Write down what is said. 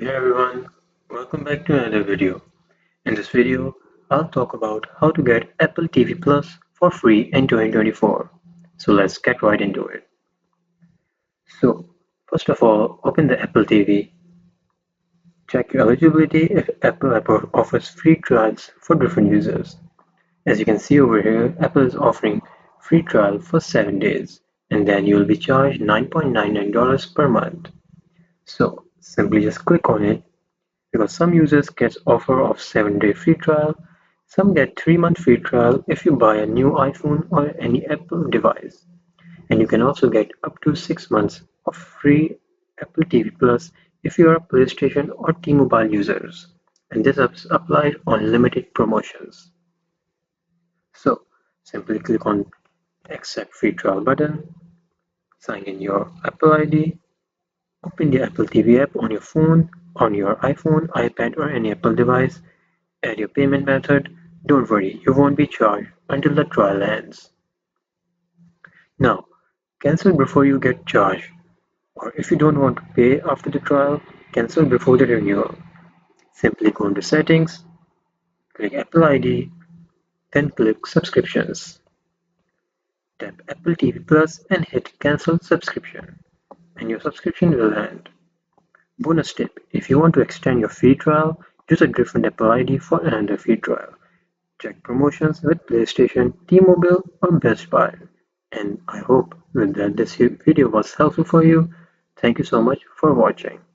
Hey everyone, welcome back to another video. In this video, I'll talk about how to get Apple TV Plus for free in 2024. So let's get right into it. So, first of all, open the Apple TV. Check your eligibility if Apple offers free trials for different users. As you can see over here, Apple is offering free trial for 7 days and then you will be charged $9.99 per month. So, simply just click on it because some users get offer of 7-day free trial, some get 3-month free trial if you buy a new iPhone or any Apple device, and you can also get up to 6 months of free Apple TV Plus if you are a PlayStation or T-Mobile users, and this applies on limited promotions. So simply click on accept free trial button, sign in your Apple ID, open the Apple TV app on your phone, on your iPhone, iPad or any Apple device. Add your payment method. Don't worry, you won't be charged until the trial ends. Now, cancel before you get charged, or if you don't want to pay after the trial, cancel before the renewal. Simply go into Settings, click Apple ID, then click Subscriptions. Tap Apple TV Plus and hit Cancel Subscription, and your subscription will end. Bonus tip: if you want to extend your free trial, use a different Apple ID for another free trial. Check promotions with PlayStation, T-Mobile or Best Buy. And I hope that this video was helpful for you. Thank you so much for watching.